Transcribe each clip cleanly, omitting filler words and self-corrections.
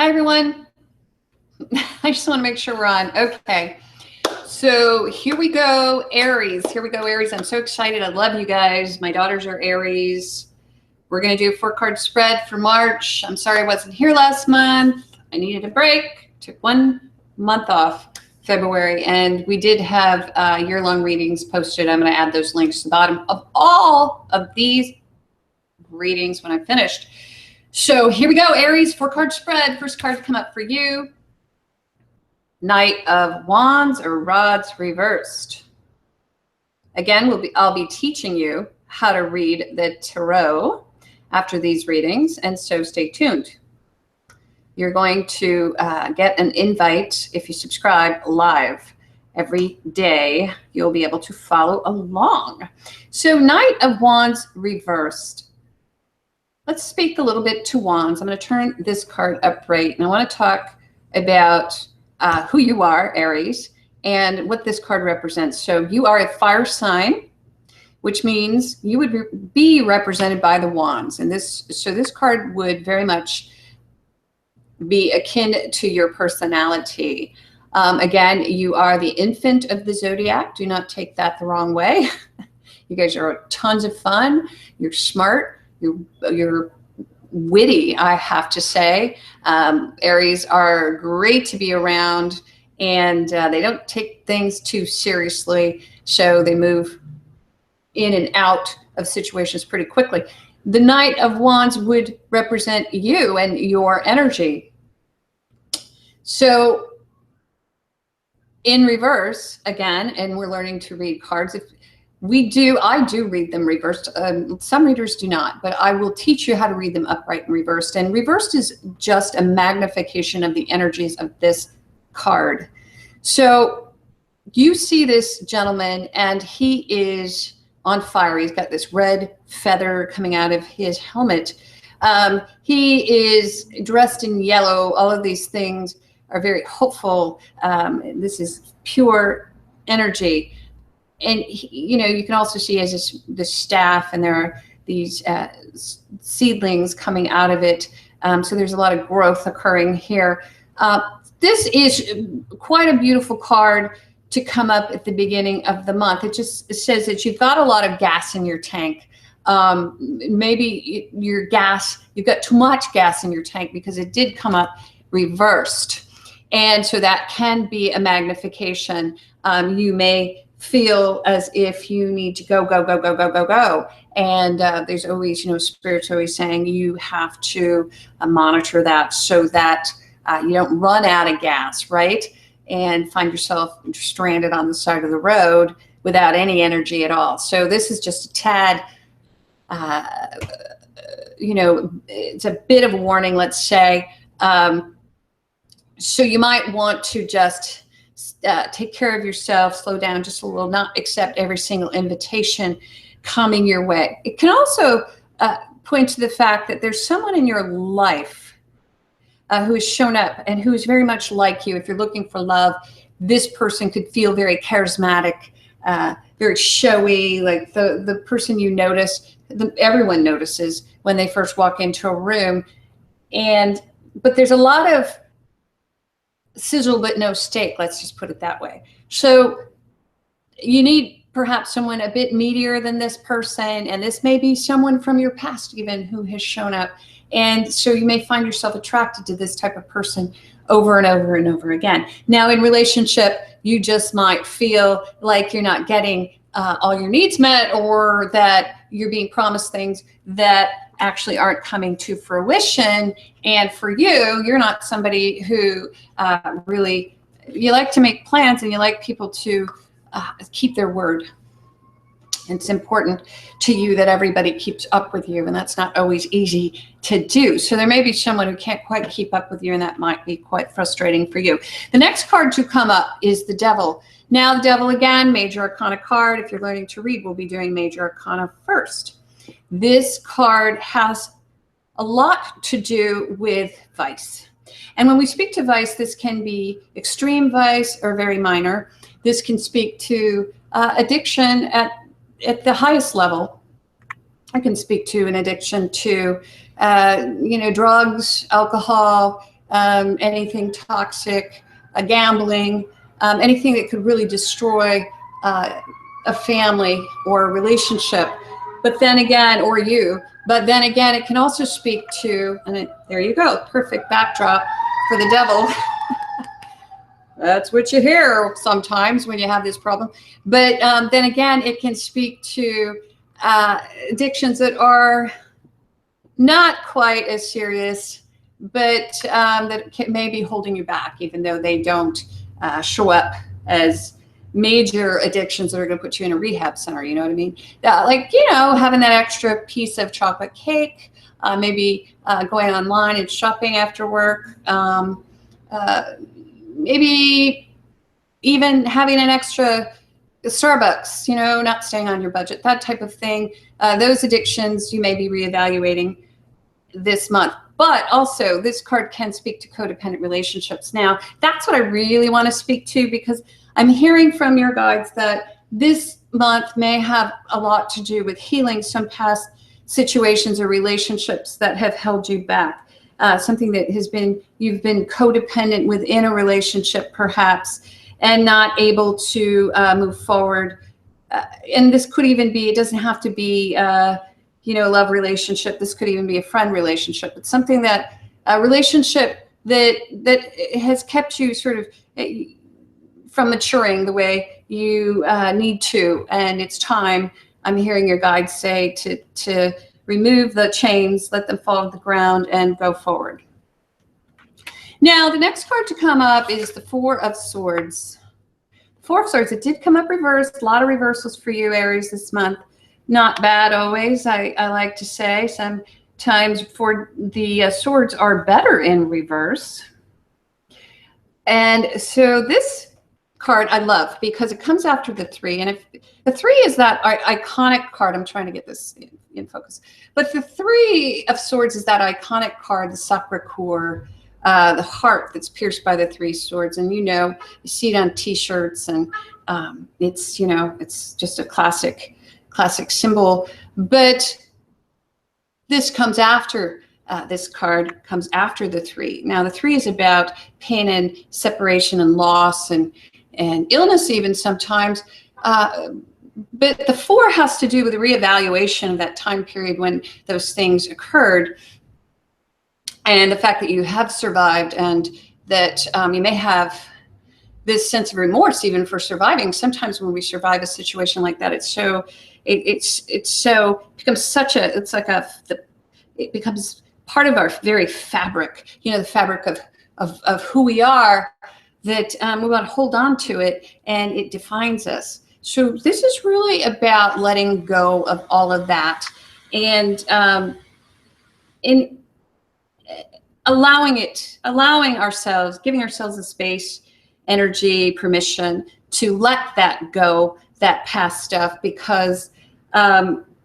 Hi, everyone. I just want to make sure we're on. Okay. So here we go, Aries. Here we go, Aries. I'm so excited. I love you guys. My daughters are Aries. We're going to do a 4-card spread for March. I'm sorry I wasn't here last month. I needed a break. Took 1 month off, February. And we did have year-long readings posted. I'm going to add those links to the bottom of all of these readings when I'm finished. So here we go, Aries, 4-card spread. First card to come up for you. Knight of Wands or Rods reversed. Again, I'll be teaching you how to read the tarot after these readings, and so stay tuned. You're going to get an invite if you subscribe live every day. You'll be able to follow along. So Knight of Wands reversed. Let's speak a little bit to Wands. I'm going to turn this card upright, and I want to talk about who you are, Aries, and what this card represents. So you are a fire sign, which means you would be represented by the wands. And this card would very much be akin to your personality. Again, you are the infant of the zodiac. Do not take that the wrong way. You guys are tons of fun. You're smart. You're witty, I have to say. Aries are great to be around, and they don't take things too seriously, so they move in and out of situations pretty quickly. The Knight of Wands would represent you and your energy. So in reverse, again, and we're learning to read cards. I do read them reversed. Some readers do not, but I will teach you how to read them upright and reversed. And reversed is just a magnification of the energies of this card. So you see this gentleman, and he is on fire. He's got this red feather coming out of his helmet. He is dressed in yellow. All of these things are very hopeful. This is pure energy. And you can also see as this staff, and there are these seedlings coming out of it. So there's a lot of growth occurring here. This is quite a beautiful card to come up at the beginning of the month. It just says that you've got a lot of gas in your tank. Maybe you've got too much gas in your tank because it did come up reversed. And so that can be a magnification. You may feel as if you need to go. And there's always, Spirit's always saying you have to monitor that so that you don't run out of gas, right? And find yourself stranded on the side of the road without any energy at all. So this is just a tad, it's a bit of a warning, let's say. So you might want to just take care of yourself, slow down just a little, not accept every single invitation coming your way. It can also point to the fact that there's someone in your life who has shown up and who is very much like you. If you're looking for love, this person could feel very charismatic, very showy, like the person you notice, everyone notices when they first walk into a room. But there's a lot of sizzle but no steak, let's just put it that way. So you need perhaps someone a bit meatier than this person, and this may be someone from your past even who has shown up. And so you may find yourself attracted to this type of person over and over and over again. Now in relationship, you just might feel like you're not getting all your needs met, or that you're being promised things that actually aren't coming to fruition. And for you, you're not somebody who really, you like to make plans and you like people to keep their word. It's important to you that everybody keeps up with you, and that's not always easy to do. So there may be someone who can't quite keep up with you, and that might be quite frustrating for you. The next card to come up is the Devil. Now the Devil, again, Major Arcana card. If you're learning to read, we'll be doing Major Arcana first. This card has a lot to do with vice. And when we speak to vice, this can be extreme vice or very minor. This can speak to addiction at the highest level. I can speak to an addiction to, drugs, alcohol, anything toxic, gambling, anything that could really destroy a family or a relationship. But then again, or you, but then again, it can also speak to, and there you go, perfect backdrop for the devil. That's what you hear sometimes when you have this problem. But then again, it can speak to addictions that are not quite as serious, but that may be holding you back, even though they don't show up as major addictions that are going to put you in a rehab center. You know what I mean? Like, you know, having that extra piece of chocolate cake, maybe going online and shopping after work, maybe even having an extra Starbucks, you know, not staying on your budget, that type of thing. Those addictions you may be reevaluating this month. But also, this card can speak to codependent relationships. Now, that's what I really want to speak to, because I'm hearing from your guides that this month may have a lot to do with healing some past situations or relationships that have held you back. Something that has been, you've been codependent within a relationship perhaps, and not able to move forward. And this could even be, it doesn't have to be, you know, a love relationship. This could even be a friend relationship. It's something that, a relationship that has kept you sort of from maturing the way you need to. And it's time, I'm hearing your guides say, to remove the chains, let them fall to the ground, and go forward. Now, the next card to come up is the Four of Swords. Four of Swords, it did come up reversed. A lot of reversals for you, Aries, this month. Not bad always, I like to say. Sometimes for the swords are better in reverse. And so this card I love because it comes after the three. And if the three is that iconic card, I'm trying to get this in focus. But the Three of Swords is that iconic card, the sacre-cœur, the heart that's pierced by the three swords. And, you know, you see it on T-shirts, and it's, you know, it's just a classic symbol. But this comes after, this card comes after the three. Now, the three is about pain and separation and loss and illness even sometimes. But the four has to do with the reevaluation of that time period when those things occurred, and the fact that you have survived, and that you may have this sense of remorse even for surviving. Sometimes when we survive a situation like that, it's so, it becomes such a, it's like it becomes part of our very fabric, you know, the fabric of who we are, that we want to hold on to it, and it defines us. So this is really about letting go of all of that, and in allowing ourselves, giving ourselves a space, energy, permission to let that go, that past stuff, because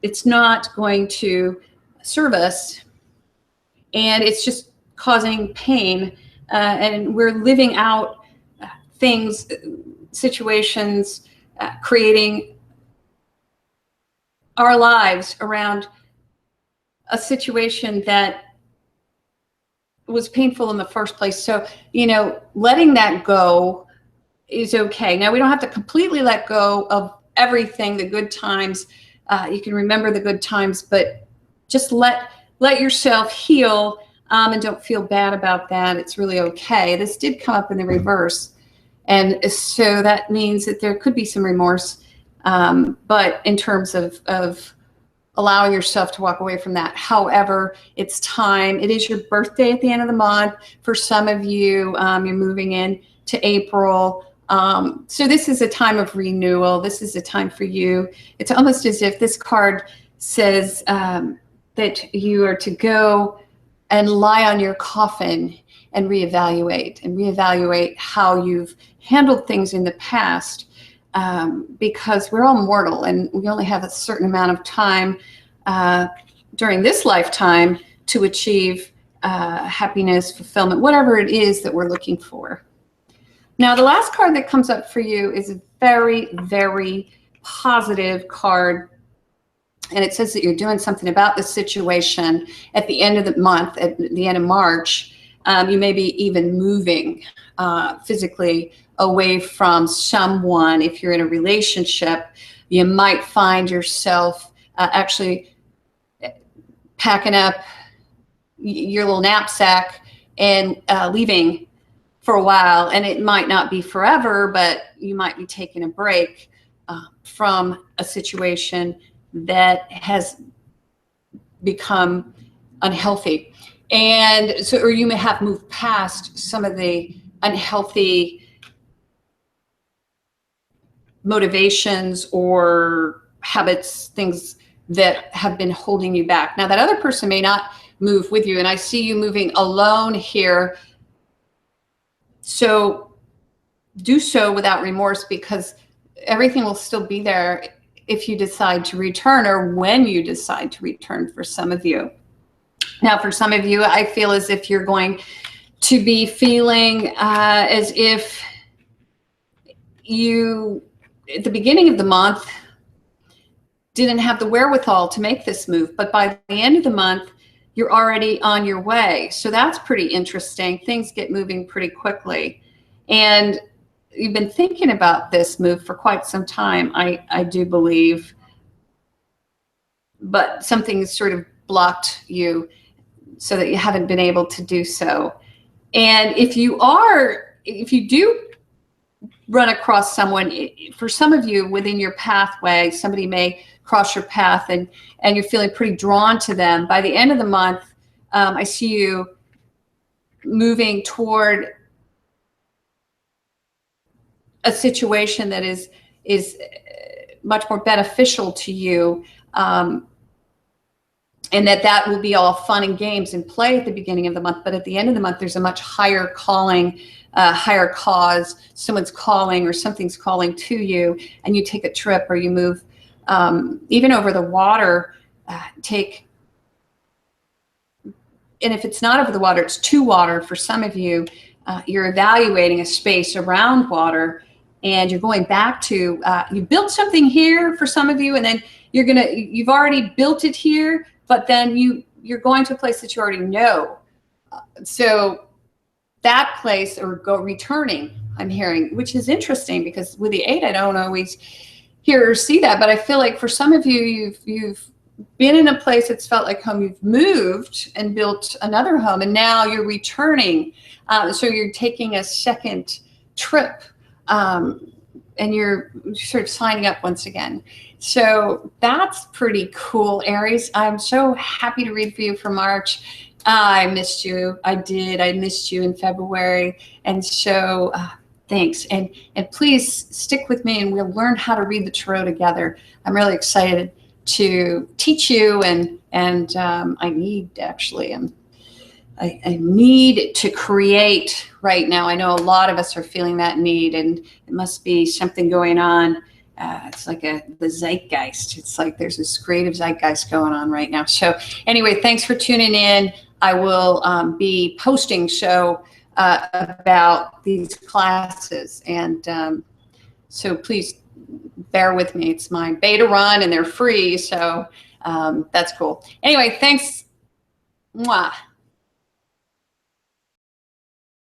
it's not going to serve us, and it's just causing pain, and we're living out things, situations, creating our lives around a situation that was painful in the first place. So, you know, letting that go is okay. Now, we don't have to completely let go of everything, the good times. You can remember the good times, but just let yourself heal, and don't feel bad about that. It's really okay. This did come up in the reverse. And so that means that there could be some remorse, but in terms of allowing yourself to walk away from that. However, it's time. It is your birthday at the end of the month. For some of you, you're moving in to April. So this is a time of renewal. This is a time for you. It's almost as if this card says that you are to go and lie on your coffin and reevaluate how you've handled things in the past, because we're all mortal and we only have a certain amount of time during this lifetime to achieve happiness, fulfillment, whatever it is that we're looking for. Now, the last card that comes up for you is a very, very positive card. And it says that you're doing something about this situation at the end of the month, at the end of March. You may be even moving physically away from someone. If you're in a relationship, you might find yourself actually packing up your little knapsack and leaving for a while. And it might not be forever, but you might be taking a break from a situation that has become unhealthy. And so, or you may have moved past some of the unhealthy motivations or habits, things that have been holding you back. Now, that other person may not move with you, and I see you moving alone here. So do so without remorse, because everything will still be there if you decide to return, or when you decide to return for some of you. Now, for some of you, I feel as if you're going to be feeling as if you, at the beginning of the month, didn't have the wherewithal to make this move, but by the end of the month, you're already on your way. So that's pretty interesting. Things get moving pretty quickly. And you've been thinking about this move for quite some time, I do believe, but something sort of blocked you so that you haven't been able to do so. And if you do run across someone, for some of you within your pathway, somebody may cross your path and you're feeling pretty drawn to them. By the end of the month, I see you moving toward a situation that is much more beneficial to you, and that will be all fun and games and play at the beginning of the month. But at the end of the month, there's a much higher calling, higher cause. Someone's calling or something's calling to you, and you take a trip or you move even over the water. And if it's not over the water, it's to water. For some of you, you're evaluating a space around water, and you're going back to, you built something here for some of you, and then you've already built it here, but then you're going to a place that you already know. So that place, or returning, I'm hearing, which is interesting, because with the 8, I don't always hear or see that, but I feel like for some of you, you've been in a place that's felt like home. You've moved and built another home, and now you're returning. So you're taking a second trip, and you're sort of signing up once again. So that's pretty cool, Aries. I'm so happy to read for you for March. I missed you. I did. I missed you in February. And so thanks. And please stick with me, and we'll learn how to read the tarot together. I'm really excited to teach you, and I need to create right now. I know a lot of us are feeling that need, and it must be something going on. It's like the zeitgeist. It's like there's this creative zeitgeist going on right now. So anyway, thanks for tuning in. I will be posting about these classes, and so please bear with me. It's my beta run, and they're free, so that's cool. Anyway, thanks. Mwah.